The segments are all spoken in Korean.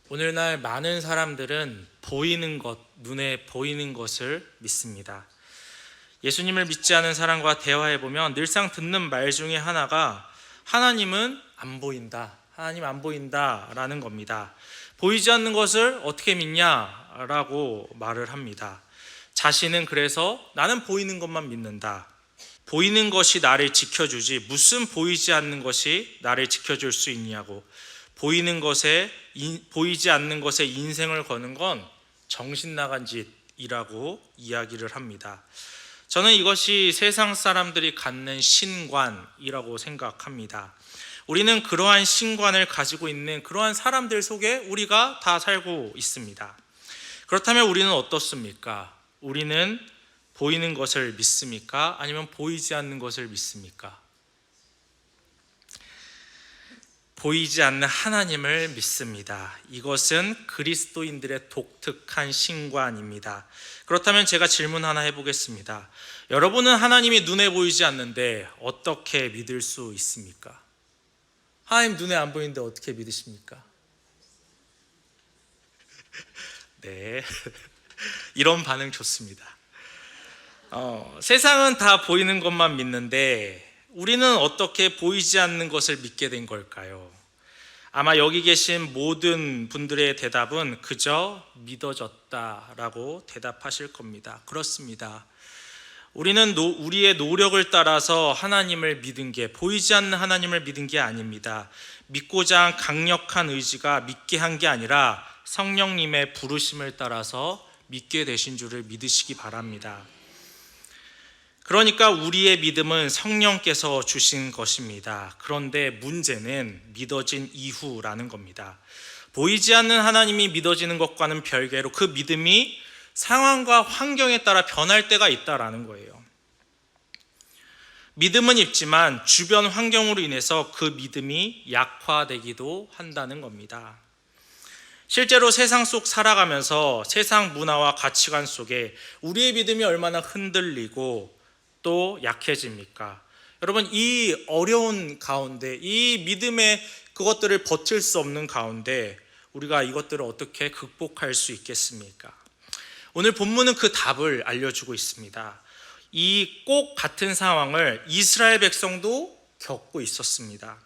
오늘날 많은 사람들은 보이는 것, 눈에 보이는 것을 믿습니다. 예수님을 믿지 않은 사람과 대화해보면 늘상 듣는 말 중에 하나가 하나님은 안 보인다, 하나님 안 보인다 라는 겁니다. 보이지 않는 것을 어떻게 믿냐 라고 말을 합니다. 자신은 그래서 나는 보이는 것만 믿는다. 보이는 것이 나를 지켜주지 무슨 보이지 않는 것이 나를 지켜줄 수 있냐고, 보이지 않는 것에 인생을 거는 건 정신 나간 짓이라고 이야기를 합니다. 저는 이것이 세상 사람들이 갖는 신관이라고 생각합니다. 우리는 그러한 신관을 가지고 있는 그러한 사람들 속에 우리가 다 살고 있습니다. 그렇다면 우리는 어떻습니까? 우리는 보이는 것을 믿습니까? 아니면 보이지 않는 것을 믿습니까? 보이지 않는 하나님을 믿습니다. 이것은 그리스도인들의 독특한 신관입니다. 그렇다면 제가 질문 하나 해보겠습니다. 여러분은 하나님이 눈에 보이지 않는데 어떻게 믿을 수 있습니까? 하나님 눈에 안 보이는데 어떻게 믿으십니까? 네, 이런 반응 좋습니다. 세상은 다 보이는 것만 믿는데 우리는 어떻게 보이지 않는 것을 믿게 된 걸까요? 아마 여기 계신 모든 분들의 대답은 그저 믿어졌다라고 대답하실 겁니다. 그렇습니다. 우리는 우리의 노력을 따라서 하나님을 믿은 게, 보이지 않는 하나님을 믿은 게 아닙니다. 믿고자 한 강력한 의지가 믿게 한 게 아니라 성령님의 부르심을 따라서 믿게 되신 줄을 믿으시기 바랍니다. 그러니까 우리의 믿음은 성령께서 주신 것입니다. 그런데 문제는 믿어진 이후라는 겁니다. 보이지 않는 하나님이 믿어지는 것과는 별개로 그 믿음이 상황과 환경에 따라 변할 때가 있다라는 거예요. 믿음은 있지만 주변 환경으로 인해서 그 믿음이 약화되기도 한다는 겁니다. 실제로 세상 속 살아가면서 세상 문화와 가치관 속에 우리의 믿음이 얼마나 흔들리고 또 약해집니까? 여러분, 이 어려운 가운데, 이 믿음의 그것들을 버틸 수 없는 가운데 우리가 이것들을 어떻게 극복할 수 있겠습니까? 오늘 본문은 그 답을 알려주고 있습니다. 이 꼭 같은 상황을 이스라엘 백성도 겪고 있었습니다.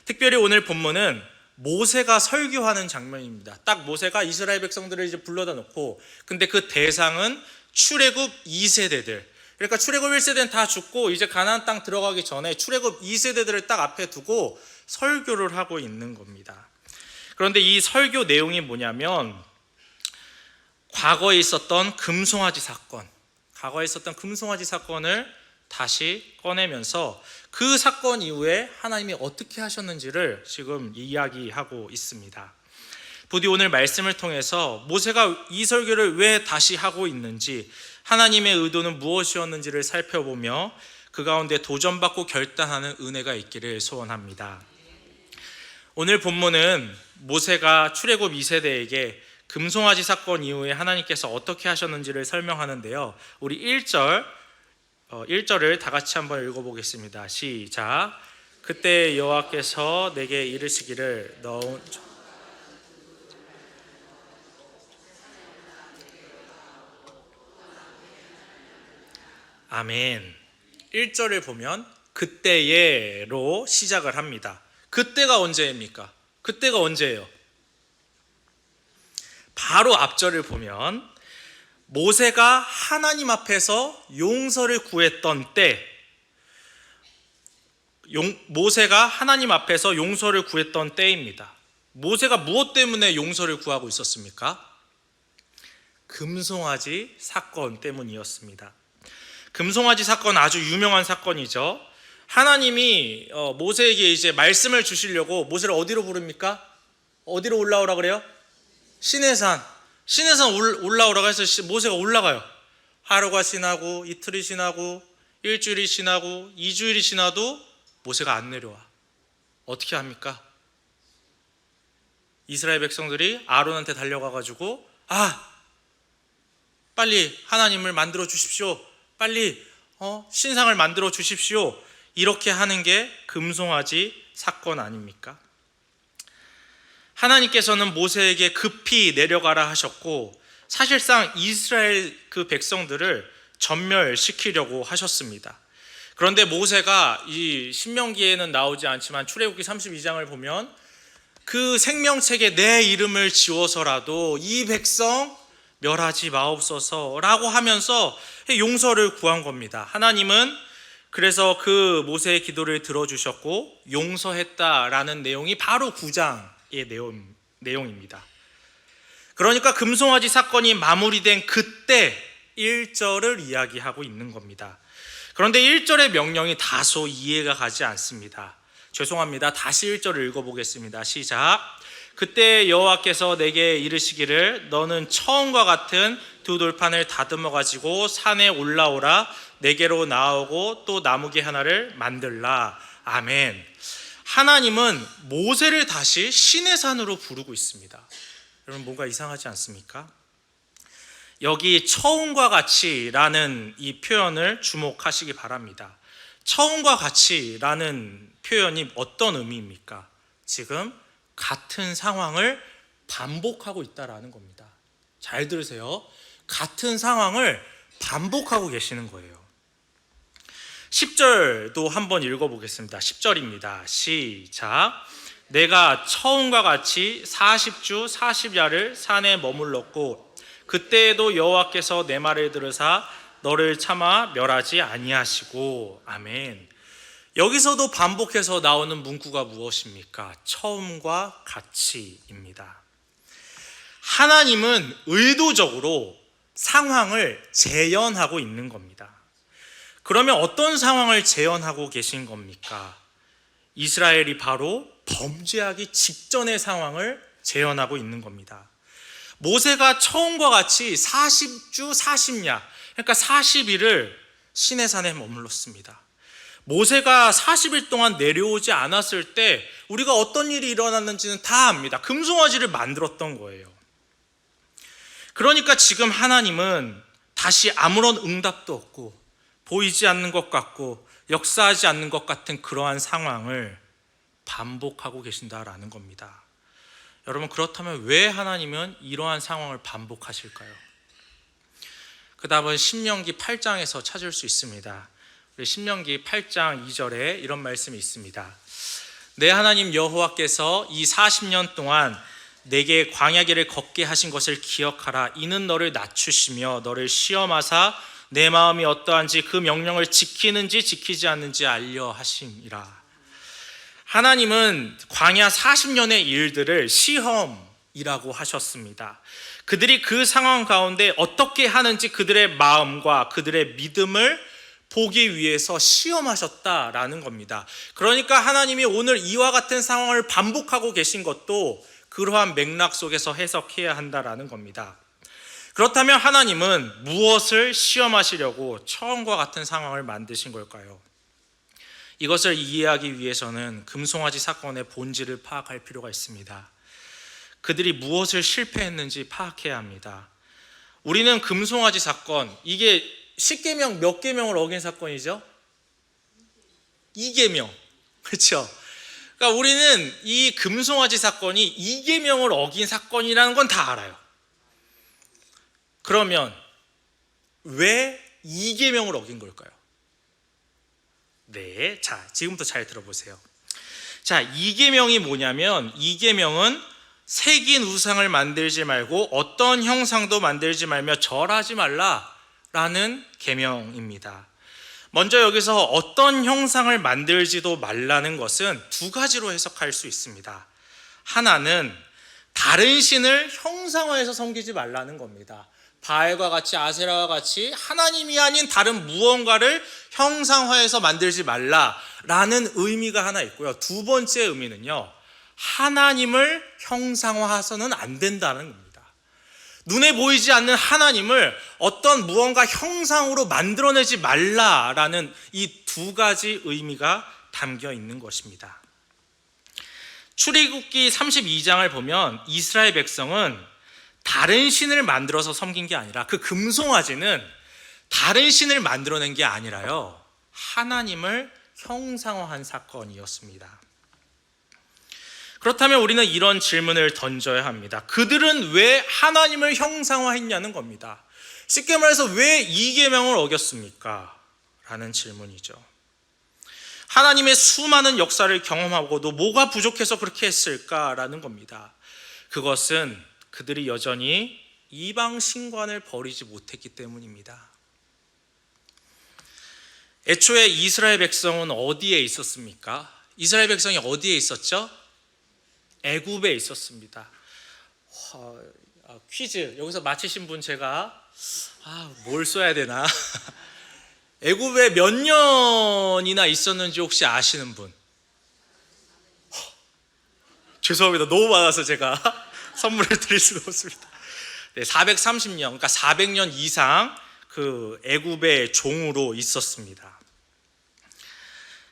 특별히 오늘 본문은 모세가 설교하는 장면입니다. 딱 모세가 이스라엘 백성들을 이제 불러다 놓고, 근데 그 대상은 출애굽 2세대들, 그러니까 출애굽 1세대는 다 죽고 이제 가나안 땅 들어가기 전에 출애굽 2세대들을 딱 앞에 두고 설교를 하고 있는 겁니다. 그런데 이 설교 내용이 뭐냐면 과거에 있었던 금송아지 사건을 다시 꺼내면서 그 사건 이후에 하나님이 어떻게 하셨는지를 지금 이야기하고 있습니다. 부디 오늘 말씀을 통해서 모세가 이 설교를 왜 다시 하고 있는지, 하나님의 의도는 무엇이었는지를 살펴보며 그 가운데 도전받고 결단하는 은혜가 있기를 소원합니다. 오늘 본문은 모세가 출애굽 2세대에게 금송아지 사건 이후에 하나님께서 어떻게 하셨는지를 설명하는데요. 우리 1절을 다 같이 한번 읽어보겠습니다. 시작. 그때 여호와께서 내게 이르시기를 아멘. 1절을 보면 그때에로 시작을 합니다. 그때가 언제입니까? 그때가 언제예요? 바로 앞절을 보면 모세가 하나님 앞에서 용서를 구했던 때, 모세가 하나님 앞에서 용서를 구했던 때입니다. 모세가 무엇 때문에 용서를 구하고 있었습니까? 금송아지 사건 때문이었습니다. 금송아지 사건 아주 유명한 사건이죠. 하나님이 모세에게 이제 말씀을 주시려고 모세를 어디로 부릅니까? 어디로 올라오라 그래요? 시내산 올라오라고 해서 모세가 올라가요. 하루가 지나고 이틀이 지나고 일주일이 지나고 2주일이 지나도 모세가 안 내려와. 어떻게 합니까? 이스라엘 백성들이 아론한테 달려가가지고 빨리 하나님을 만들어 주십시오. 빨리 신상을 만들어 주십시오. 이렇게 하는 게 금송아지 사건 아닙니까? 하나님께서는 모세에게 급히 내려가라 하셨고 사실상 이스라엘 그 백성들을 전멸시키려고 하셨습니다. 그런데 모세가 이 신명기에는 나오지 않지만 출애굽기 32장을 보면 그 생명책에 내 이름을 지워서라도 이 백성 멸하지 마옵소서라고 하면서 용서를 구한 겁니다. 하나님은 그래서 그 모세의 기도를 들어주셨고 용서했다라는 내용이 바로 9장의 내용입니다. 그러니까 금송아지 사건이 마무리된 그때 1절을 이야기하고 있는 겁니다. 그런데 1절의 명령이 다소 이해가 가지 않습니다. 죄송합니다. 다시 1절을 읽어보겠습니다. 시작. 그때 여호와께서 내게 이르시기를 너는 처음과 같은 두 돌판을 다듬어 가지고 산에 올라오라. 내게로 나오고 또 나무개 하나를 만들라. 아멘. 하나님은 모세를 다시 신의 산으로 부르고 있습니다. 여러분 뭔가 이상하지 않습니까? 여기 처음과 같이라는 이 표현을 주목하시기 바랍니다. 처음과 같이라는 표현이 어떤 의미입니까? 지금 같은 상황을 반복하고 있다라는 겁니다. 잘 들으세요. 같은 상황을 반복하고 계시는 거예요. 10절도 한번 읽어보겠습니다. 10절입니다. 시작. 내가 처음과 같이 40주 40야를 산에 머물렀고 그때에도 여호와께서 내 말을 들으사 너를 참아 멸하지 아니하시고. 아멘. 여기서도 반복해서 나오는 문구가 무엇입니까? 처음과 같이입니다. 하나님은 의도적으로 상황을 재현하고 있는 겁니다. 그러면 어떤 상황을 재현하고 계신 겁니까? 이스라엘이 바로 범죄하기 직전의 상황을 재현하고 있는 겁니다. 모세가 처음과 같이 40주 40야, 그러니까 40일을 시내산에 머물렀습니다. 모세가 40일 동안 내려오지 않았을 때 우리가 어떤 일이 일어났는지는 다 압니다. 금송아지를 만들었던 거예요. 그러니까 지금 하나님은 다시 아무런 응답도 없고 보이지 않는 것 같고 역사하지 않는 것 같은 그러한 상황을 반복하고 계신다라는 겁니다. 여러분, 그렇다면 왜 하나님은 이러한 상황을 반복하실까요? 그 다음은 신명기 8장에서 찾을 수 있습니다. 우리 신명기 8장 2절에 이런 말씀이 있습니다. 내 하나님 여호와께서 이 40년 동안 내게 광야길을 걷게 하신 것을 기억하라. 이는 너를 낮추시며 너를 시험하사 내 마음이 어떠한지 그 명령을 지키는지 지키지 않는지 알려 하심이라. 하나님은 광야 40년의 일들을 시험이라고 하셨습니다. 그들이 그 상황 가운데 어떻게 하는지 그들의 마음과 그들의 믿음을 보기 위해서 시험하셨다라는 겁니다. 그러니까 하나님이 오늘 이와 같은 상황을 반복하고 계신 것도 그러한 맥락 속에서 해석해야 한다라는 겁니다. 그렇다면 하나님은 무엇을 시험하시려고 처음과 같은 상황을 만드신 걸까요? 이것을 이해하기 위해서는 금송아지 사건의 본질을 파악할 필요가 있습니다. 그들이 무엇을 실패했는지 파악해야 합니다. 우리는 금송아지 사건, 이게 10계명 몇 계명을 어긴 사건이죠? 2계명. 그렇죠? 그러니까 우리는 이 금송아지 사건이 2계명을 어긴 사건이라는 건 다 알아요. 그러면 왜 2계명을 어긴 걸까요? 네, 자, 지금부터 잘 들어보세요. 자, 2계명이 뭐냐면 2계명은 새긴 우상을 만들지 말고 어떤 형상도 만들지 말며 절하지 말라라는 계명입니다. 먼저 여기서 어떤 형상을 만들지도 말라는 것은 두 가지로 해석할 수 있습니다. 하나는 다른 신을 형상화해서 섬기지 말라는 겁니다. 바알과 같이 아세라와 같이 하나님이 아닌 다른 무언가를 형상화해서 만들지 말라라는 의미가 하나 있고요. 두 번째 의미는요, 하나님을 형상화해서는 안 된다는 겁니다. 눈에 보이지 않는 하나님을 어떤 무언가 형상으로 만들어내지 말라라는 이 두 가지 의미가 담겨 있는 것입니다. 출애굽기 32장을 보면 이스라엘 백성은 다른 신을 만들어서 섬긴 게 아니라, 그 금송아지는 다른 신을 만들어낸 게 아니라요, 하나님을 형상화한 사건이었습니다. 그렇다면 우리는 이런 질문을 던져야 합니다. 그들은 왜 하나님을 형상화했냐는 겁니다. 쉽게 말해서 왜 이 계명을 어겼습니까? 라는 질문이죠. 하나님의 수많은 역사를 경험하고도 뭐가 부족해서 그렇게 했을까라는 겁니다. 그것은 그들이 여전히 이방 신관을 버리지 못했기 때문입니다. 애초에 이스라엘 백성은 어디에 있었습니까? 이스라엘 백성이 어디에 있었죠? 애굽에 있었습니다. 퀴즈 여기서 맞히신 분 제가 뭘 써야 되나? 애굽에 몇 년이나 있었는지 혹시 아시는 분? 죄송합니다. 너무 많아서 제가 선물을 드릴 수가 없습니다. 네, 430년, 그러니까 400년 이상 그 애굽의 종으로 있었습니다.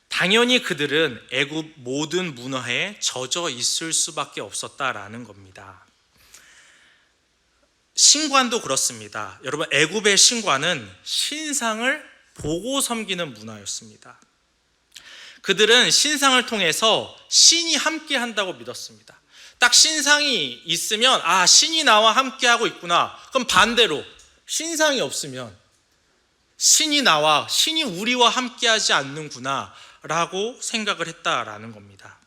당연히 그들은 애굽 모든 문화에 젖어 있을 수밖에 없었다라는 겁니다. 신관도 그렇습니다. 여러분, 애굽의 신관은 신상을 보고 섬기는 문화였습니다. 그들은 신상을 통해서 신이 함께 한다고 믿었습니다. 딱 신상이 있으면 신이 나와 함께 하고 있구나. 그럼 반대로 신상이 없으면 신이 우리와 함께 하지 않는구나 라고 생각을 했다라는 겁니다.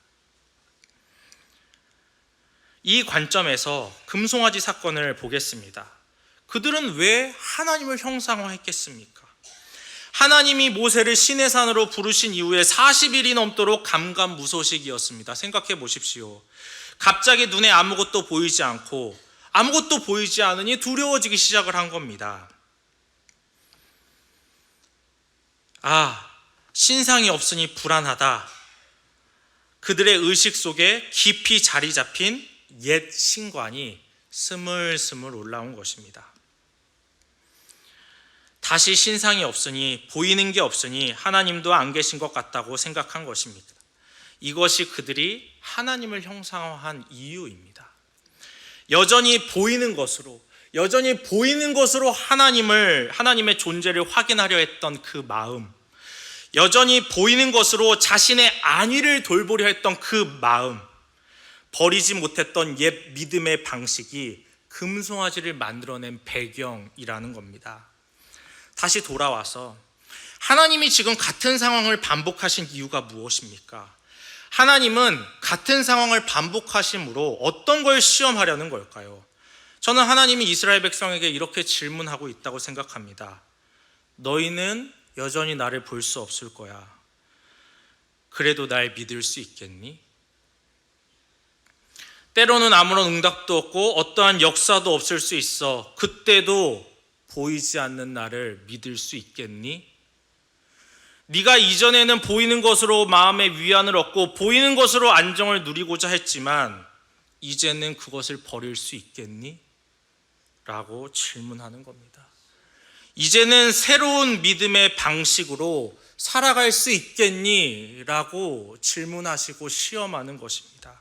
이 관점에서 금송아지 사건을 보겠습니다. 그들은 왜 하나님을 형상화했겠습니까? 하나님이 모세를 시내산으로 부르신 이후에 40일이 넘도록 감감무소식이었습니다. 생각해 보십시오. 갑자기 눈에 아무것도 보이지 않고 아무것도 보이지 않으니 두려워지기 시작을 한 겁니다. 신상이 없으니 불안하다. 그들의 의식 속에 깊이 자리 잡힌 옛 신관이 스물스물 올라온 것입니다. 다시 신상이 없으니, 보이는 게 없으니 하나님도 안 계신 것 같다고 생각한 것입니다. 이것이 그들이 하나님을 형상화한 이유입니다. 여전히 보이는 것으로 하나님의 존재를 확인하려 했던 그 마음, 여전히 보이는 것으로 자신의 안위를 돌보려 했던 그 마음, 버리지 못했던 옛 믿음의 방식이 금송아지를 만들어낸 배경이라는 겁니다. 다시 돌아와서 하나님이 지금 같은 상황을 반복하신 이유가 무엇입니까? 하나님은 같은 상황을 반복하심으로 어떤 걸 시험하려는 걸까요? 저는 하나님이 이스라엘 백성에게 이렇게 질문하고 있다고 생각합니다. 너희는 여전히 나를 볼 수 없을 거야. 그래도 날 믿을 수 있겠니? 때로는 아무런 응답도 없고 어떠한 역사도 없을 수 있어. 그때도 보이지 않는 나를 믿을 수 있겠니? 네가 이전에는 보이는 것으로 마음의 위안을 얻고 보이는 것으로 안정을 누리고자 했지만 이제는 그것을 버릴 수 있겠니? 라고 질문하는 겁니다. 이제는 새로운 믿음의 방식으로 살아갈 수 있겠니? 라고 질문하시고 시험하는 것입니다.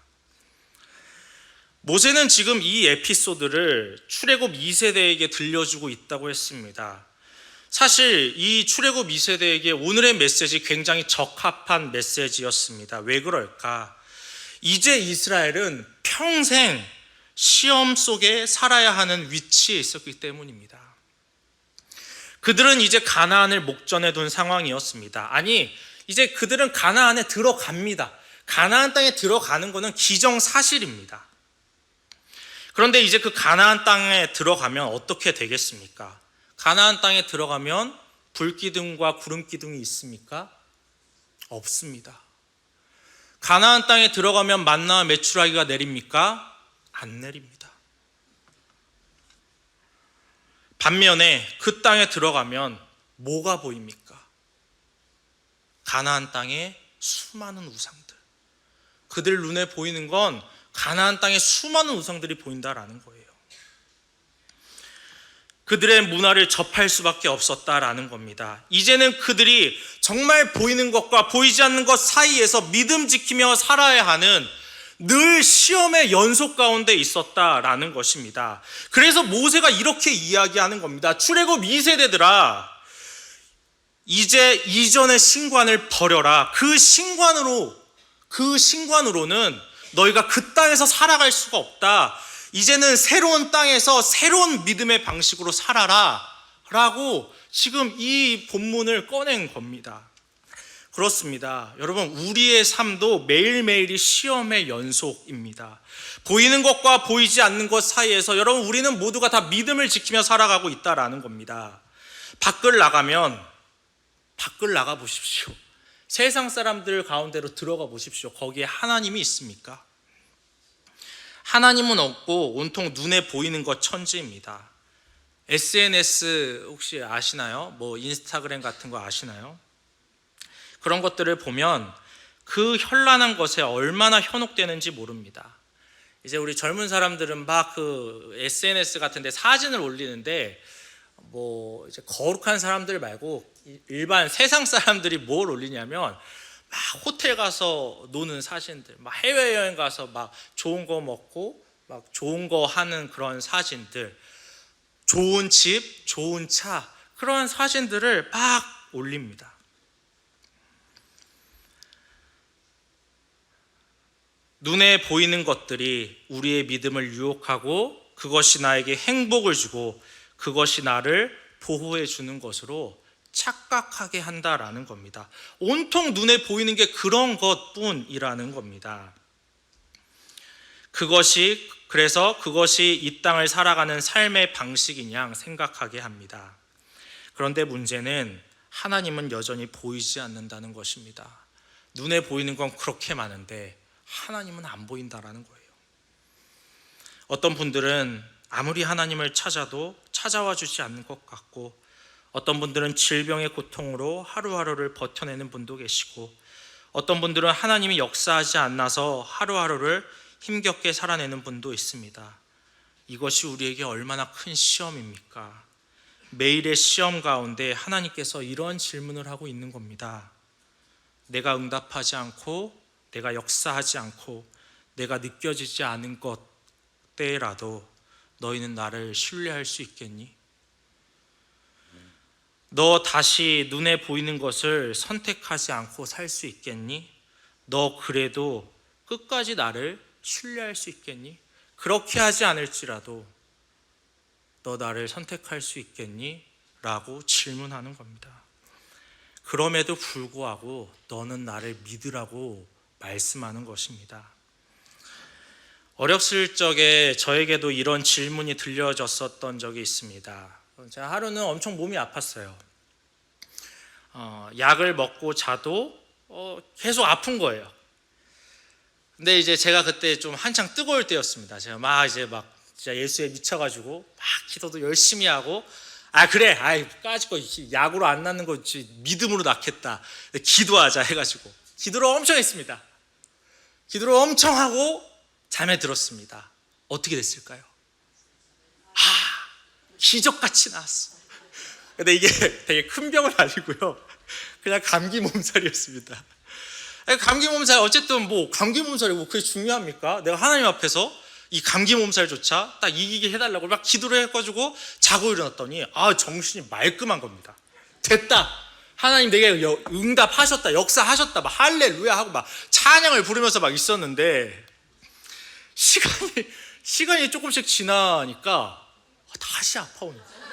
모세는 지금 이 에피소드를 출애굽 2세대에게 들려주고 있다고 했습니다. 사실 이 출애굽 2세대에게 오늘의 메시지 굉장히 적합한 메시지였습니다. 왜 그럴까? 이제 이스라엘은 평생 시험 속에 살아야 하는 위치에 있었기 때문입니다. 그들은 이제 가나안을 목전에 둔 상황이었습니다. 이제 그들은 가나안에 들어갑니다. 가나안 땅에 들어가는 것은 기정사실입니다. 그런데 이제 그 가나안 땅에 들어가면 어떻게 되겠습니까? 가나안 땅에 들어가면 불기둥과 구름기둥이 있습니까? 없습니다. 가나안 땅에 들어가면 만나와 메추라기가 내립니까? 안 내립니다. 반면에 그 땅에 들어가면 뭐가 보입니까? 가나안 땅의 수많은 우상들. 그들 눈에 보이는 건 가나안 땅에 수많은 우상들이 보인다라는 거예요. 그들의 문화를 접할 수밖에 없었다라는 겁니다. 이제는 그들이 정말 보이는 것과 보이지 않는 것 사이에서 믿음 지키며 살아야 하는 늘 시험의 연속 가운데 있었다라는 것입니다. 그래서 모세가 이렇게 이야기하는 겁니다. 출애굽 2세대들아, 이제 이전의 신관을 버려라. 그 신관으로는 너희가 그 땅에서 살아갈 수가 없다. 이제는 새로운 땅에서 새로운 믿음의 방식으로 살아라 라고 지금 이 본문을 꺼낸 겁니다. 그렇습니다. 여러분, 우리의 삶도 매일매일이 시험의 연속입니다. 보이는 것과 보이지 않는 것 사이에서 여러분, 우리는 모두가 다 믿음을 지키며 살아가고 있다라는 겁니다. 밖을 나가 보십시오. 세상 사람들 가운데로 들어가 보십시오. 거기에 하나님이 있습니까? 하나님은 없고 온통 눈에 보이는 것 천지입니다. SNS 혹시 아시나요? 뭐 인스타그램 같은 거 아시나요? 그런 것들을 보면 그 현란한 것에 얼마나 현혹되는지 모릅니다. 이제 우리 젊은 사람들은 막 그 SNS 같은 데 사진을 올리는데 뭐 이제 거룩한 사람들 말고 일반 세상 사람들이 뭘 올리냐면 막 호텔 가서 노는 사진들, 막 해외여행 가서 막 좋은 거 먹고 막 좋은 거 하는 그런 사진들, 좋은 집, 좋은 차, 그런 사진들을 막 올립니다. 눈에 보이는 것들이 우리의 믿음을 유혹하고 그것이 나에게 행복을 주고 그것이 나를 보호해 주는 것으로 착각하게 한다라는 겁니다. 온통 눈에 보이는 게 그런 것뿐이라는 겁니다. 그래서 그것이 이 땅을 살아가는 삶의 방식인 양 생각하게 합니다. 그런데 문제는 하나님은 여전히 보이지 않는다는 것입니다. 눈에 보이는 건 그렇게 많은데 하나님은 안 보인다라는 거예요. 어떤 분들은 아무리 하나님을 찾아도 찾아와 주지 않는 것 같고, 어떤 분들은 질병의 고통으로 하루하루를 버텨내는 분도 계시고, 어떤 분들은 하나님이 역사하지 않아서 하루하루를 힘겹게 살아내는 분도 있습니다. 이것이 우리에게 얼마나 큰 시험입니까? 매일의 시험 가운데 하나님께서 이런 질문을 하고 있는 겁니다. 내가 응답하지 않고, 내가 역사하지 않고, 내가 느껴지지 않은 것 때라도 너희는 나를 신뢰할 수 있겠니? 너 다시 눈에 보이는 것을 선택하지 않고 살 수 있겠니? 너 그래도 끝까지 나를 신뢰할 수 있겠니? 그렇게 하지 않을지라도 너 나를 선택할 수 있겠니? 라고 질문하는 겁니다. 그럼에도 불구하고 너는 나를 믿으라고 말씀하는 것입니다. 어렸을 적에 저에게도 이런 질문이 들려졌었던 적이 있습니다. 제가 하루는 엄청 몸이 아팠어요. 약을 먹고 자도 계속 아픈 거예요. 근데 이제 제가 그때 좀 한창 뜨거울 때였습니다. 제가 막 진짜 예수에 미쳐가지고 막 기도도 열심히 하고, 그래, 까짓 거 약으로 안 낫는 거 믿음으로 낫겠다. 기도하자 해가지고 기도를 엄청 했습니다. 기도를 엄청 하고 잠에 들었습니다. 어떻게 됐을까요? 기적같이 나았어. 근데 이게 되게 큰 병은 아니고요, 그냥 감기 몸살이었습니다. 감기 몸살, 어쨌든 뭐 감기 몸살이 뭐 그게 중요합니까? 내가 하나님 앞에서 이 감기 몸살조차 딱 이기게 해달라고 막 기도를 해가지고 자고 일어났더니 정신이 말끔한 겁니다. 됐다, 하나님 내게 응답하셨다, 역사하셨다, 막 할렐루야 하고 막 찬양을 부르면서 막 있었는데, 시간이 조금씩 지나니까 다시 아파오는 거예요.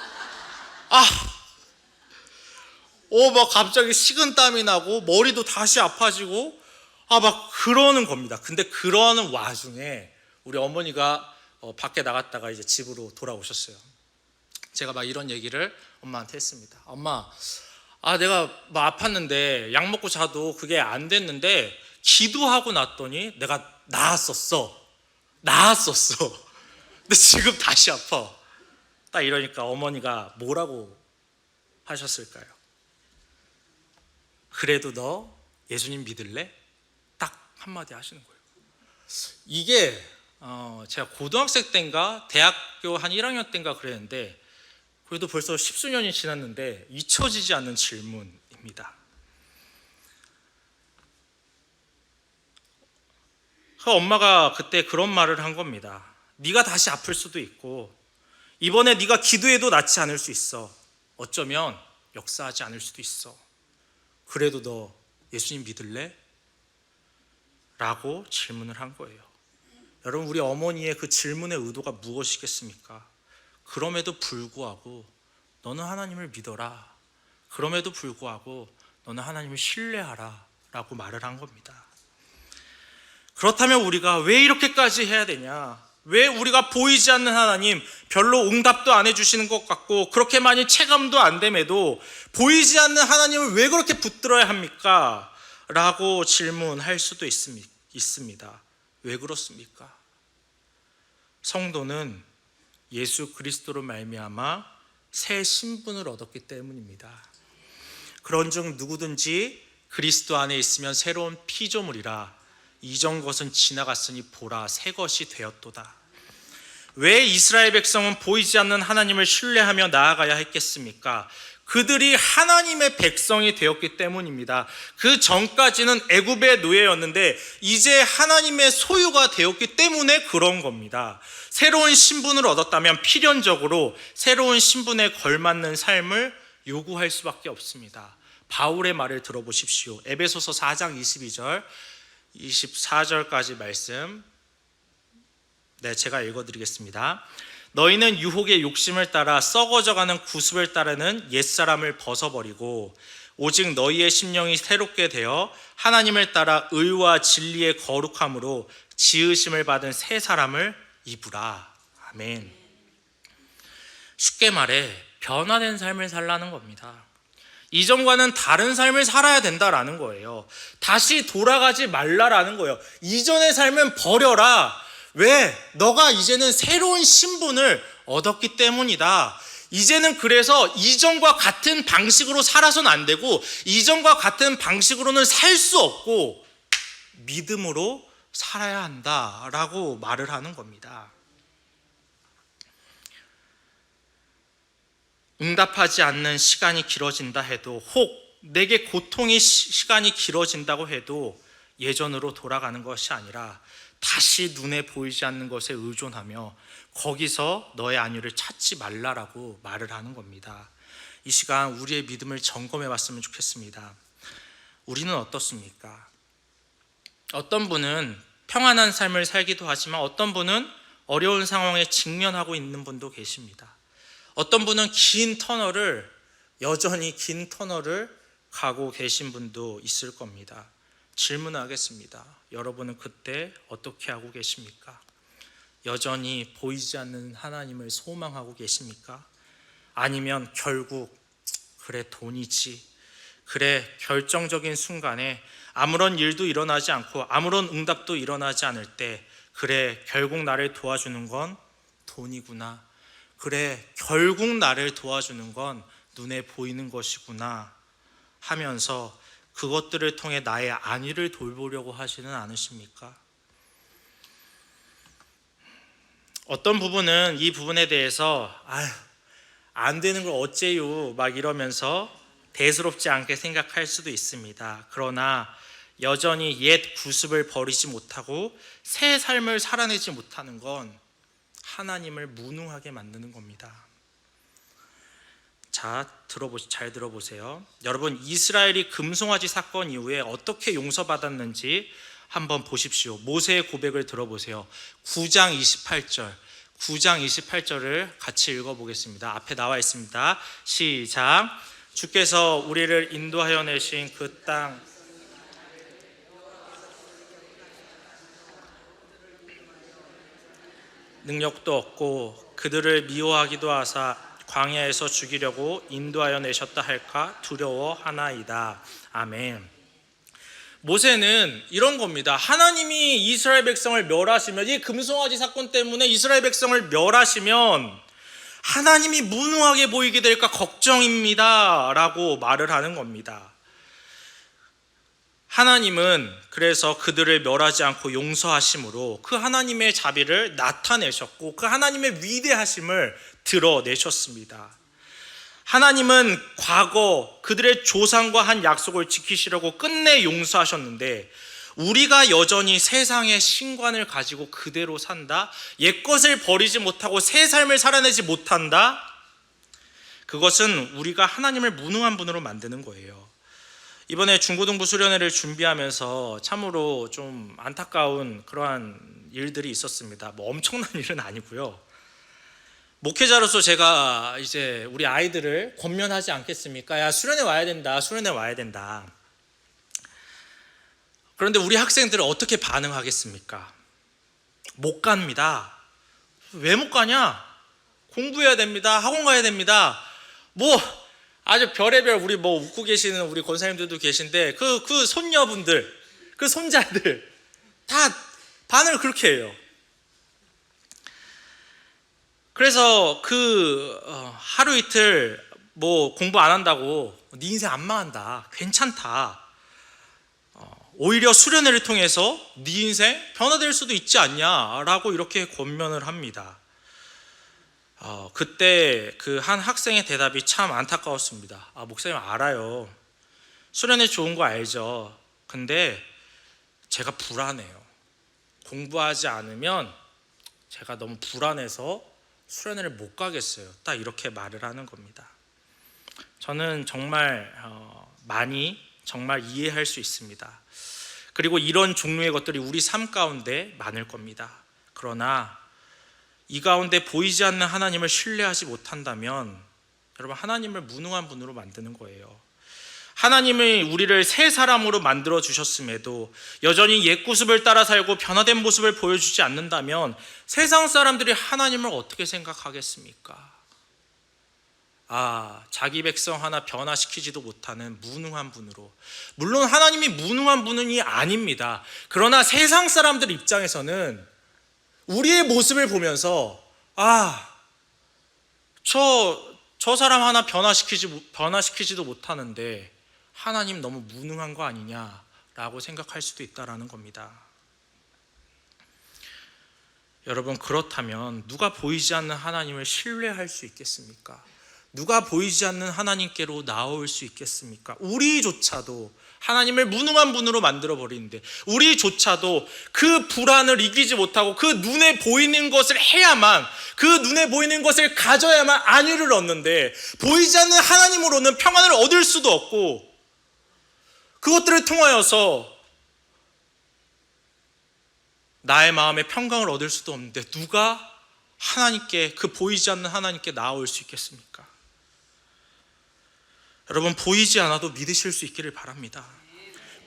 막 갑자기 식은땀이 나고 머리도 다시 아파지고 막 그러는 겁니다. 근데 그러는 와중에 우리 어머니가 밖에 나갔다가 이제 집으로 돌아오셨어요. 제가 막 이런 얘기를 엄마한테 했습니다. 엄마, 내가 막 아팠는데 약 먹고 자도 그게 안 됐는데 기도하고 났더니 내가 나았었어. 근데 지금 다시 아파. 딱 이러니까 어머니가 뭐라고 하셨을까요? 그래도 너 예수님 믿을래? 딱 한마디 하시는 거예요. 이게 제가 고등학생 때인가 대학교 한 1학년 때인가 그랬는데, 그래도 벌써 십수년이 지났는데 잊혀지지 않는 질문입니다. 엄마가 그때 그런 말을 한 겁니다. 네가 다시 아플 수도 있고, 이번에 네가 기도해도 낫지 않을 수 있어. 어쩌면 역사하지 않을 수도 있어. 그래도 너 예수님 믿을래? 라고 질문을 한 거예요. 여러분, 우리 어머니의 그 질문의 의도가 무엇이겠습니까? 그럼에도 불구하고 너는 하나님을 믿어라. 그럼에도 불구하고 너는 하나님을 신뢰하라 라고 말을 한 겁니다. 그렇다면 우리가 왜 이렇게까지 해야 되냐? 왜 우리가 보이지 않는 하나님, 별로 응답도 안 해주시는 것 같고 그렇게 많이 체감도 안 됨에도 보이지 않는 하나님을 왜 그렇게 붙들어야 합니까? 라고 질문할 수도 있습니다. 왜 그렇습니까? 성도는 예수 그리스도로 말미암아 새 신분을 얻었기 때문입니다. 그런즉 누구든지 그리스도 안에 있으면 새로운 피조물이라, 이전 것은 지나갔으니 보라 새 것이 되었도다. 왜 이스라엘 백성은 보이지 않는 하나님을 신뢰하며 나아가야 했겠습니까? 그들이 하나님의 백성이 되었기 때문입니다. 그 전까지는 애굽의 노예였는데 이제 하나님의 소유가 되었기 때문에 그런 겁니다. 새로운 신분을 얻었다면 필연적으로 새로운 신분에 걸맞는 삶을 요구할 수밖에 없습니다. 바울의 말을 들어보십시오. 에베소서 4장 22절 24절까지 말씀, 제가 읽어드리겠습니다. 너희는 유혹의 욕심을 따라 썩어져가는 구습을 따르는 옛사람을 벗어버리고 오직 너희의 심령이 새롭게 되어 하나님을 따라 의와 진리의 거룩함으로 지으심을 받은 새 사람을 입으라. 아멘. 쉽게 말해 변화된 삶을 살라는 겁니다. 이전과는 다른 삶을 살아야 된다라는 거예요. 다시 돌아가지 말라라는 거예요. 이전의 삶은 버려라. 왜? 너가 이제는 새로운 신분을 얻었기 때문이다. 이제는 그래서 이전과 같은 방식으로 살아서는 안 되고 이전과 같은 방식으로는 살 수 없고 믿음으로 살아야 한다라고 말을 하는 겁니다. 응답하지 않는 시간이 길어진다 해도, 혹 내게 고통의 시간이 길어진다고 해도 예전으로 돌아가는 것이 아니라 다시 눈에 보이지 않는 것에 의존하며 거기서 너의 안위를 찾지 말라라고 말을 하는 겁니다. 이 시간 우리의 믿음을 점검해 봤으면 좋겠습니다. 우리는 어떻습니까? 어떤 분은 평안한 삶을 살기도 하지만 어떤 분은 어려운 상황에 직면하고 있는 분도 계십니다. 어떤 분은 여전히 긴 터널을 가고 계신 분도 있을 겁니다. 질문하겠습니다. 여러분은 그때 어떻게 하고 계십니까? 여전히 보이지 않는 하나님을 소망하고 계십니까? 아니면 결국 그래 돈이지, 그래 결정적인 순간에 아무런 일도 일어나지 않고 아무런 응답도 일어나지 않을 때 그래 결국 나를 도와주는 건 돈이구나, 그래 결국 나를 도와주는 건 눈에 보이는 것이구나 하면서 그것들을 통해 나의 안위를 돌보려고 하지는 않으십니까? 어떤 부분은 이 부분에 대해서 안 되는 걸 어째요 막 이러면서 대수롭지 않게 생각할 수도 있습니다. 그러나 여전히 옛 구습을 버리지 못하고 새 삶을 살아내지 못하는 건 하나님을 무능하게 만드는 겁니다. 잘 들어보세요. 여러분, 이스라엘이 금송아지 사건 이후에 어떻게 용서받았는지 한번 보십시오. 모세의 고백을 들어보세요. 9장 28절을 같이 읽어보겠습니다. 앞에 나와 있습니다. 시작. 주께서 우리를 인도하여 내신 그 땅, 능력도 없고 그들을 미워하기도 하사 광야에서 죽이려고 인도하여 내셨다 할까 두려워하나이다. 아멘. 모세는 이런 겁니다. 하나님이 이스라엘 백성을 멸하시면, 이 금송아지 사건 때문에 이스라엘 백성을 멸하시면 하나님이 무능하게 보이게 될까 걱정입니다 라고 말을 하는 겁니다. 하나님은 그래서 그들을 멸하지 않고 용서하심으로 그 하나님의 자비를 나타내셨고 그 하나님의 위대하심을 드러내셨습니다. 하나님은 과거 그들의 조상과 한 약속을 지키시려고 끝내 용서하셨는데 우리가 여전히 세상의 신관을 가지고 그대로 산다, 옛것을 버리지 못하고 새 삶을 살아내지 못한다, 그것은 우리가 하나님을 무능한 분으로 만드는 거예요. 이번에 중고등부 수련회를 준비하면서 참으로 좀 안타까운 그러한 일들이 있었습니다. 뭐 엄청난 일은 아니고요. 목회자로서 제가 이제 우리 아이들을 권면하지 않겠습니까? 야, 수련회 와야 된다. 수련회 와야 된다. 그런데 우리 학생들은 어떻게 반응하겠습니까? 못 갑니다. 왜 못 가냐? 공부해야 됩니다. 학원 가야 됩니다. 뭐 아주 별의별 우리 뭐 웃고 계시는 우리 권사님들도 계신데 그 손녀분들, 그 손자들 다 반응을 그렇게 해요. 그래서 하루 이틀 뭐 공부 안 한다고 네 인생 안 망한다. 괜찮다. 오히려 수련회를 통해서 네 인생 변화될 수도 있지 않냐라고 이렇게 권면을 합니다. 그때 그 한 학생의 대답이 참 안타까웠습니다. 목사님 알아요. 수련회 좋은 거 알죠. 근데 제가 불안해요. 공부하지 않으면 제가 너무 불안해서 수련회를 못 가겠어요. 딱 이렇게 말을 하는 겁니다. 저는 정말 정말 이해할 수 있습니다. 그리고 이런 종류의 것들이 우리 삶 가운데 많을 겁니다. 그러나 이 가운데 보이지 않는 하나님을 신뢰하지 못한다면 여러분 하나님을 무능한 분으로 만드는 거예요. 하나님이 우리를 새 사람으로 만들어 주셨음에도 여전히 옛 구습을 따라 살고 변화된 모습을 보여주지 않는다면 세상 사람들이 하나님을 어떻게 생각하겠습니까? 자기 백성 하나 변화시키지도 못하는 무능한 분으로. 물론 하나님이 무능한 분이 아닙니다. 그러나 세상 사람들 입장에서는 우리의 모습을 보면서 저 사람 하나 변화시키지도 못하는데 하나님 너무 무능한 거 아니냐라고 생각할 수도 있다라는 겁니다. 여러분, 그렇다면 누가 보이지 않는 하나님을 신뢰할 수 있겠습니까? 누가 보이지 않는 하나님께로 나올 수 있겠습니까? 우리조차도 하나님을 무능한 분으로 만들어 버리는데, 우리조차도 그 불안을 이기지 못하고 그 눈에 보이는 것을 해야만, 그 눈에 보이는 것을 가져야만 안위를 얻는데, 보이지 않는 하나님으로는 평안을 얻을 수도 없고 그것들을 통하여서 나의 마음에 평강을 얻을 수도 없는데 누가 하나님께, 그 보이지 않는 하나님께 나아올 수 있겠습니까? 여러분, 보이지 않아도 믿으실 수 있기를 바랍니다.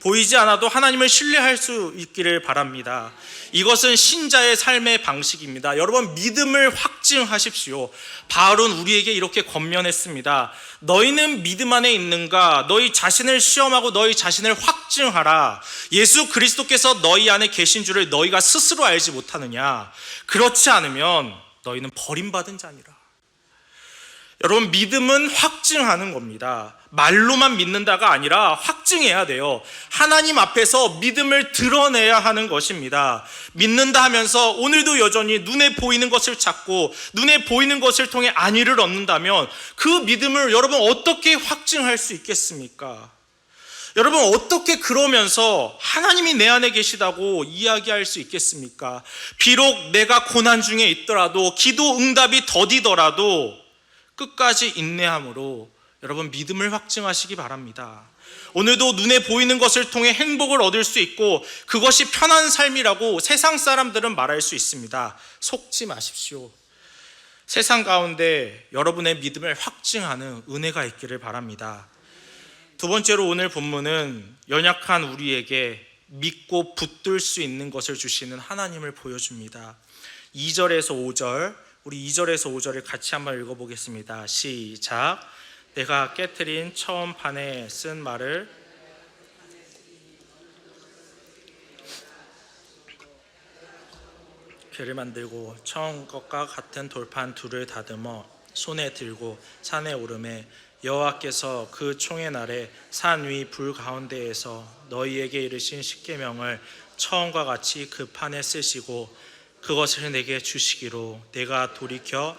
보이지 않아도 하나님을 신뢰할 수 있기를 바랍니다. 이것은 신자의 삶의 방식입니다. 여러분, 믿음을 확증하십시오. 바울은 우리에게 이렇게 권면했습니다. 너희는 믿음 안에 있는가? 너희 자신을 시험하고 너희 자신을 확증하라. 예수 그리스도께서 너희 안에 계신 줄을 너희가 스스로 알지 못하느냐? 그렇지 않으면 너희는 버림받은 자니라. 여러분, 믿음은 확증하는 겁니다. 말로만 믿는다가 아니라 확증해야 돼요. 하나님 앞에서 믿음을 드러내야 하는 것입니다. 믿는다 하면서 오늘도 여전히 눈에 보이는 것을 찾고 눈에 보이는 것을 통해 안위를 얻는다면 그 믿음을 여러분 어떻게 확증할 수 있겠습니까? 여러분, 어떻게 그러면서 하나님이 내 안에 계시다고 이야기할 수 있겠습니까? 비록 내가 고난 중에 있더라도, 기도 응답이 더디더라도 끝까지 인내함으로 여러분 믿음을 확증하시기 바랍니다. 오늘도 눈에 보이는 것을 통해 행복을 얻을 수 있고 그것이 편한 삶이라고 세상 사람들은 말할 수 있습니다. 속지 마십시오. 세상 가운데 여러분의 믿음을 확증하는 은혜가 있기를 바랍니다. 두 번째로 오늘 본문은 연약한 우리에게 믿고 붙들 수 있는 것을 주시는 하나님을 보여줍니다. 2절에서 5절, 우리 2절에서 5절을 같이 한번 읽어보겠습니다. 시작. 내가 깨트린 처음 판에 쓴 말을 괴를 만들고 처음 것과 같은 돌판 둘을 다듬어 손에 들고 산에 오르매 여호와께서 그 총의 날에 산 위 불 가운데에서 너희에게 이르신 십계명을 처음과 같이 그 판에 쓰시고 그것을 내게 주시기로 내가 돌이켜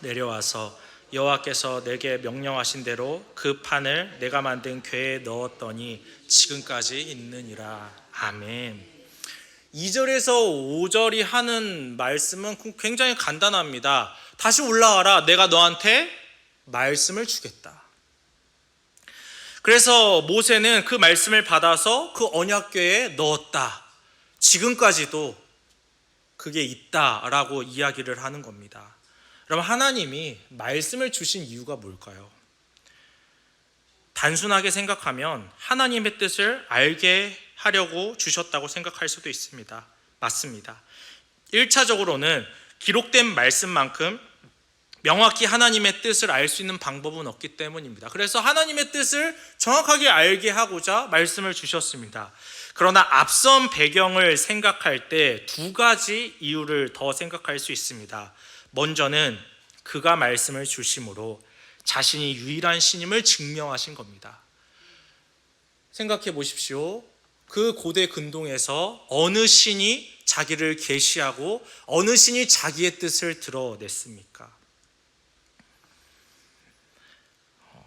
내려와서 여호와께서 내게 명령하신 대로 그 판을 내가 만든 궤에 넣었더니 지금까지 있느니라. 아멘. 2절에서 5절이 하는 말씀은 굉장히 간단합니다. 다시 올라와라. 내가 너한테 말씀을 주겠다. 그래서 모세는 그 말씀을 받아서 그 언약궤에 넣었다. 지금까지도 그게 있다라고 이야기를 하는 겁니다. 여러분, 하나님이 말씀을 주신 이유가 뭘까요? 단순하게 생각하면 하나님의 뜻을 알게 하려고 주셨다고 생각할 수도 있습니다. 맞습니다. 1차적으로는 기록된 말씀만큼 명확히 하나님의 뜻을 알 수 있는 방법은 없기 때문입니다. 그래서 하나님의 뜻을 정확하게 알게 하고자 말씀을 주셨습니다. 그러나 앞선 배경을 생각할 때 두 가지 이유를 더 생각할 수 있습니다. 먼저는 그가 말씀을 주심으로 자신이 유일한 신임을 증명하신 겁니다. 생각해 보십시오. 그 고대 근동에서 어느 신이 자기를 계시하고 어느 신이 자기의 뜻을 드러냈습니까?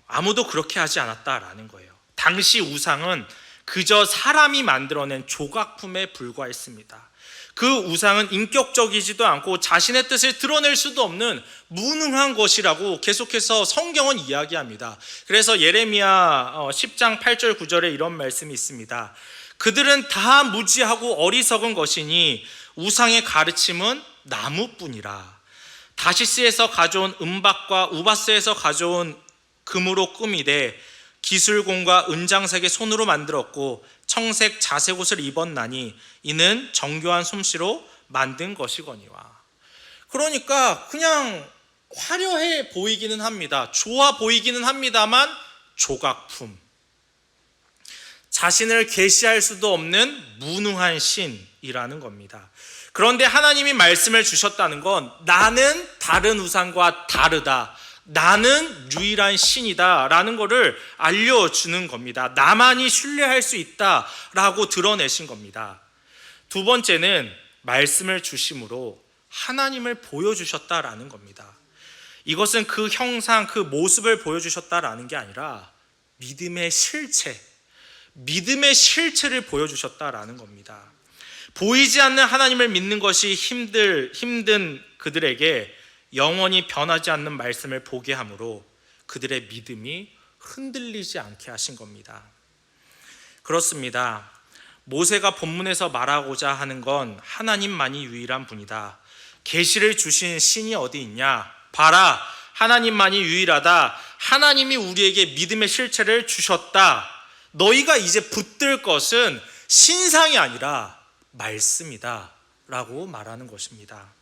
아무도 그렇게 하지 않았다라는 거예요. 당시 우상은 그저 사람이 만들어낸 조각품에 불과했습니다. 그 우상은 인격적이지도 않고 자신의 뜻을 드러낼 수도 없는 무능한 것이라고 계속해서 성경은 이야기합니다. 그래서 예레미야 10장 8절 9절에 이런 말씀이 있습니다. 그들은 다 무지하고 어리석은 것이니 우상의 가르침은 나무뿐이라. 다시스에서 가져온 은박과 우바스에서 가져온 금으로 꾸미되 기술공과 은장색의 손으로 만들었고 청색 자색 옷을 입었나니 이는 정교한 솜씨로 만든 것이거니와. 그러니까 그냥 화려해 보이기는 합니다. 좋아 보이기는 합니다만 조각품, 자신을 계시할 수도 없는 무능한 신이라는 겁니다. 그런데 하나님이 말씀을 주셨다는 건 나는 다른 우상과 다르다, 나는 유일한 신이다 라는 것을 알려주는 겁니다. 나만이 신뢰할 수 있다라고 드러내신 겁니다. 두 번째는 말씀을 주심으로 하나님을 보여주셨다라는 겁니다. 이것은 그 형상, 그 모습을 보여주셨다라는 게 아니라 믿음의 실체를 보여주셨다라는 겁니다. 보이지 않는 하나님을 믿는 것이 힘든 그들에게 영원히 변하지 않는 말씀을 보게 함으로 그들의 믿음이 흔들리지 않게 하신 겁니다. 그렇습니다. 모세가 본문에서 말하고자 하는 건 하나님만이 유일한 분이다. 계시를 주신 신이 어디 있냐? 봐라, 하나님만이 유일하다. 하나님이 우리에게 믿음의 실체를 주셨다. 너희가 이제 붙들 것은 신상이 아니라 말씀이다 라고 말하는 것입니다.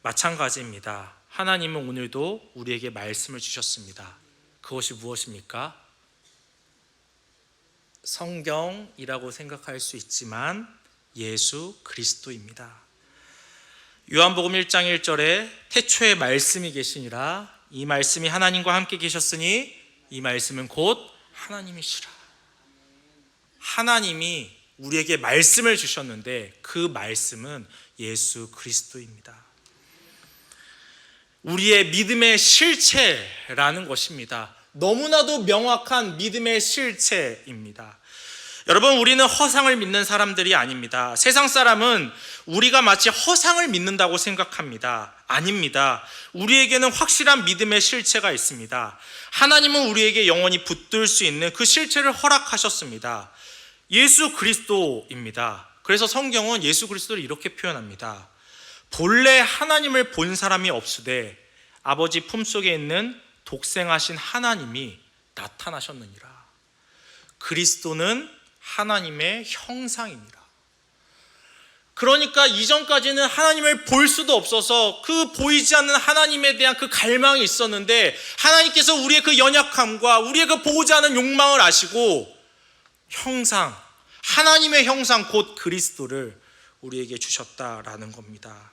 마찬가지입니다. 하나님은 오늘도 우리에게 말씀을 주셨습니다. 그것이 무엇입니까? 성경이라고 생각할 수 있지만 예수 그리스도입니다. 요한복음 1장 1절에 태초에 말씀이 계시니라. 이 말씀이 하나님과 함께 계셨으니 이 말씀은 곧 하나님이시라. 하나님이 우리에게 말씀을 주셨는데 그 말씀은 예수 그리스도입니다. 우리의 믿음의 실체라는 것입니다. 너무나도 명확한 믿음의 실체입니다. 여러분, 우리는 허상을 믿는 사람들이 아닙니다. 세상 사람은 우리가 마치 허상을 믿는다고 생각합니다. 아닙니다. 우리에게는 확실한 믿음의 실체가 있습니다. 하나님은 우리에게 영원히 붙들 수 있는 그 실체를 허락하셨습니다. 예수 그리스도입니다. 그래서 성경은 예수 그리스도를 이렇게 표현합니다. 본래 하나님을 본 사람이 없으되 아버지 품속에 있는 독생하신 하나님이 나타나셨느니라. 그리스도는 하나님의 형상이니라. 그러니까 이전까지는 하나님을 볼 수도 없어서 그 보이지 않는 하나님에 대한 그 갈망이 있었는데 하나님께서 우리의 그 연약함과 우리의 그 보지 않은 욕망을 아시고 형상, 하나님의 형상 곧 그리스도를 우리에게 주셨다라는 겁니다.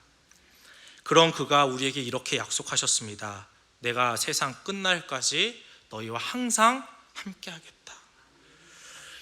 그런 그가 우리에게 이렇게 약속하셨습니다. 내가 세상 끝날까지 너희와 항상 함께하겠다.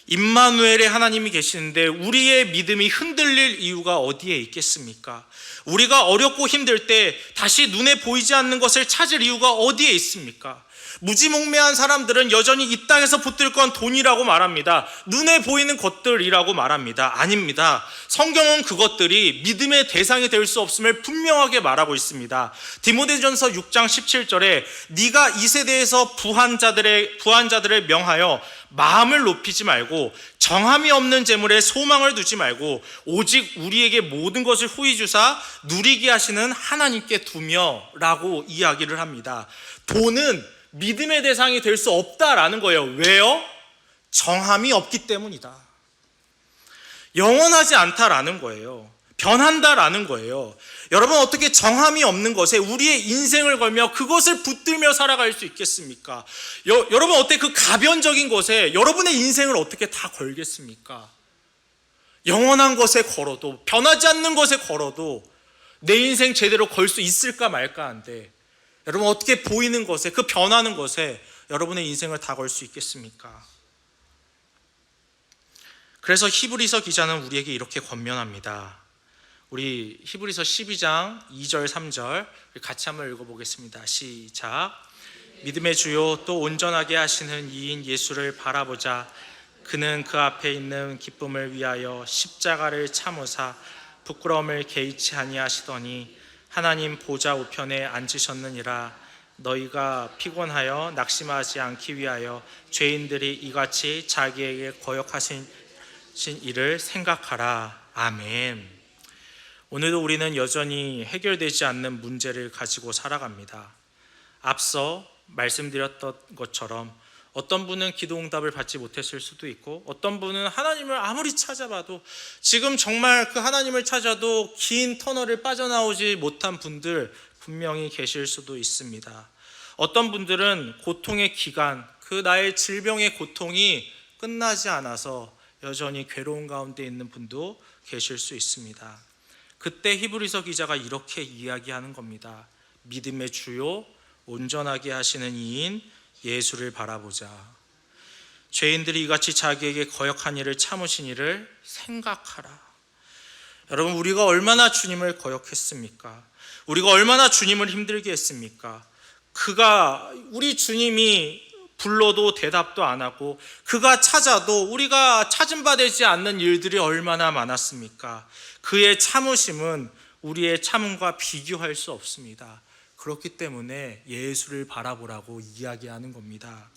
임마누엘의 하나님이 계시는데 우리의 믿음이 흔들릴 이유가 어디에 있겠습니까? 우리가 어렵고 힘들 때 다시 눈에 보이지 않는 것을 찾을 이유가 어디에 있습니까? 무지몽매한 사람들은 여전히 이 땅에서 붙들 건 돈이라고 말합니다. 눈에 보이는 것들이라고 말합니다. 아닙니다. 성경은 그것들이 믿음의 대상이 될 수 없음을 분명하게 말하고 있습니다. 디모데전서 6장 17절에 네가 이 세대에서 부한 자들을 명하여 마음을 높이지 말고 정함이 없는 재물에 소망을 두지 말고 오직 우리에게 모든 것을 후히 주사 누리게 하시는 하나님께 두며 라고 이야기를 합니다. 돈은 믿음의 대상이 될 수 없다라는 거예요. 왜요? 정함이 없기 때문이다. 영원하지 않다라는 거예요. 변한다라는 거예요. 여러분, 어떻게 정함이 없는 것에 우리의 인생을 걸며 그것을 붙들며 살아갈 수 있겠습니까? 여러분, 어떻게 그 가변적인 것에 여러분의 인생을 어떻게 다 걸겠습니까? 영원한 것에 걸어도, 변하지 않는 것에 걸어도 내 인생 제대로 걸 수 있을까 말까 한데, 여러분, 어떻게 보이는 것에, 그 변하는 것에 여러분의 인생을 다 걸 수 있겠습니까? 그래서 히브리서 기자는 우리에게 이렇게 권면합니다. 우리 히브리서 12장 2절 3절 같이 한번 읽어보겠습니다. 시작. 믿음의 주요 또 온전하게 하시는 이인 예수를 바라보자. 그는 그 앞에 있는 기쁨을 위하여 십자가를 참으사 부끄러움을 개의치 아니하시더니 하나님 보좌 우편에 앉으셨느니라. 너희가 피곤하여 낙심하지 않기 위하여 죄인들이 이같이 자기에게 거역하신 일을 생각하라. 아멘. 오늘도 우리는 여전히 해결되지 않는 문제를 가지고 살아갑니다. 앞서 말씀드렸던 것처럼 어떤 분은 기도 응답을 받지 못했을 수도 있고, 어떤 분은 하나님을 아무리 찾아봐도, 지금 정말 그 하나님을 찾아도 긴 터널을 빠져나오지 못한 분들 분명히 계실 수도 있습니다. 어떤 분들은 고통의 기간, 그 나의 질병의 고통이 끝나지 않아서 여전히 괴로운 가운데 있는 분도 계실 수 있습니다. 그때 히브리서 기자가 이렇게 이야기하는 겁니다. 믿음의 주요 온전하게 하시는 이인 예수를 바라보자. 죄인들이 이같이 자기에게 거역한 일을 참으신 이를 생각하라. 여러분, 우리가 얼마나 주님을 거역했습니까? 우리가 얼마나 주님을 힘들게 했습니까? 우리 주님이 불러도 대답도 안 하고, 그가 찾아도 우리가 찾음 받지 않는 일들이 얼마나 많았습니까? 그의 참으심은 우리의 참음과 비교할 수 없습니다. 그렇기 때문에 예수를 바라보라고 이야기하는 겁니다.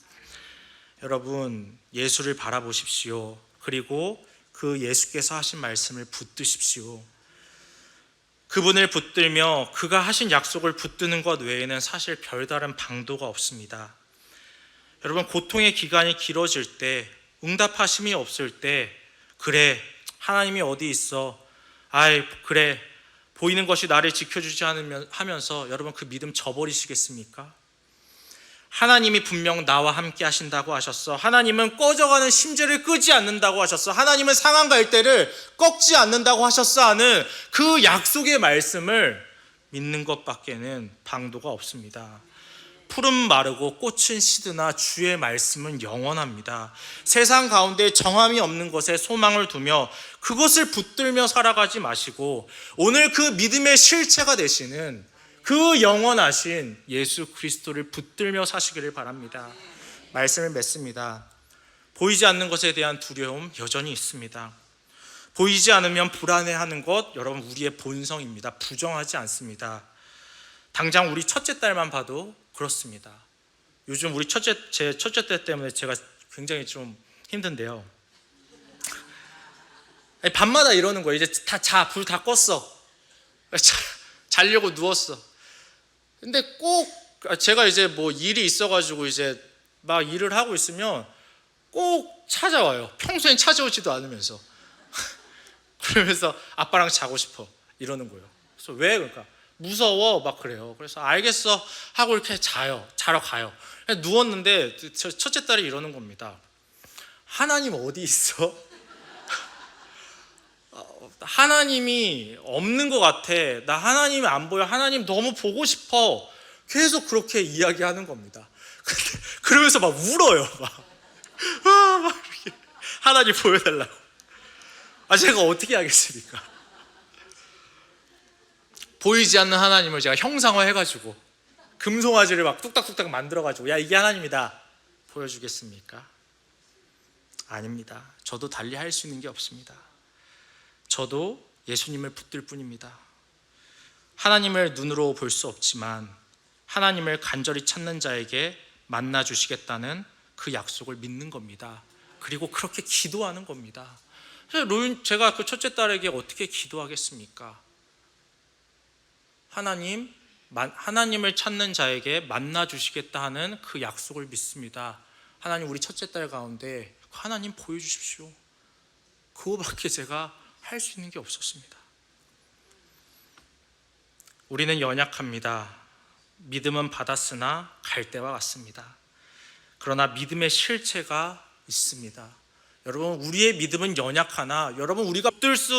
여러분, 예수를 바라보십시오. 그리고 그 예수께서 하신 말씀을 붙드십시오. 그분을 붙들며 그가 하신 약속을 붙드는 것 외에는 사실 별다른 방도가 없습니다. 여러분, 고통의 기간이 길어질 때, 응답하심이 없을 때, 그래, 하나님이 어디 있어? 그래, 보이는 것이 나를 지켜주지 않으면 하면서 여러분 그 믿음 저버리시겠습니까? 하나님이 분명 나와 함께 하신다고 하셨어. 하나님은 꺼져가는 심지를 끄지 않는다고 하셨어. 하나님은 상한 갈대를 꺾지 않는다고 하셨어 하는 그 약속의 말씀을 믿는 것밖에는 방도가 없습니다. 푸른 마르고 꽃은 시드나 주의 말씀은 영원합니다. 세상 가운데 정함이 없는 것에 소망을 두며 그것을 붙들며 살아가지 마시고, 오늘 그 믿음의 실체가 되시는 그 영원하신 예수 그리스도를 붙들며 사시기를 바랍니다. 말씀을 맺습니다. 보이지 않는 것에 대한 두려움 여전히 있습니다. 보이지 않으면 불안해하는 것, 여러분, 우리의 본성입니다. 부정하지 않습니다. 당장 우리 첫째 딸만 봐도 그렇습니다. 요즘 우리 제 첫째 딸 때문에 제가 굉장히 좀 힘든데요. 밤마다 이러는 거예요. 이제 불 다 껐어. 자려고 누웠어. 근데 꼭 제가 이제 뭐 일이 있어가지고 이제 막 일을 하고 있으면 꼭 찾아와요. 평소엔 찾아오지도 않으면서. 그러면서 아빠랑 자고 싶어 이러는 거예요. 그래서 왜? 그러니까 무서워 막 그래요. 그래서 알겠어 하고 이렇게 자러 가요. 누웠는데 첫째 딸이 이러는 겁니다. 하나님 어디 있어? 하나님이 없는 것 같아. 나 하나님이 안 보여. 하나님 너무 보고 싶어. 계속 그렇게 이야기하는 겁니다. 그러면서 막 울어요. 막 이렇게 하나님 보여달라고. 제가 어떻게 하겠습니까? 보이지 않는 하나님을 제가 형상화해가지고 금송아지를 막 뚝딱뚝딱 만들어가지고 야 이게 하나님이다 보여주겠습니까? 아닙니다. 저도 달리 할 수 있는 게 없습니다. 저도 예수님을 붙들 뿐입니다. 하나님을 눈으로 볼 수 없지만 하나님을 간절히 찾는 자에게 만나 주시겠다는 그 약속을 믿는 겁니다. 그리고 그렇게 기도하는 겁니다. 제가 그 첫째 딸에게 어떻게 기도하겠습니까? 하나님을 찾는 자에게 만나 주시겠다 하는 그 약속을 믿습니다. 하나님, 우리 첫째 딸 가운데 하나님 보여주십시오. 그거밖에 제가 할 수 있는 게 없었습니다. 우리는 연약합니다. 믿음은 받았으나 갈대와 같습니다. 그러나 믿음의 실체가 있습니다. 여러분, 우리의 믿음은 연약하나 여러분 우리가 붙들 수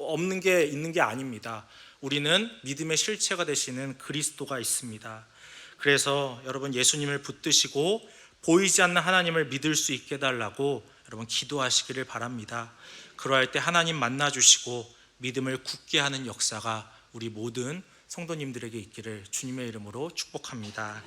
없는 게 있는 게 아닙니다. 우리는 믿음의 실체가 되시는 그리스도가 있습니다. 그래서 여러분 예수님을 붙드시고 보이지 않는 하나님을 믿을 수 있게 해달라고 여러분 기도하시기를 바랍니다. 그러할 때 하나님 만나주시고 믿음을 굳게 하는 역사가 우리 모든 성도님들에게 있기를 주님의 이름으로 축복합니다.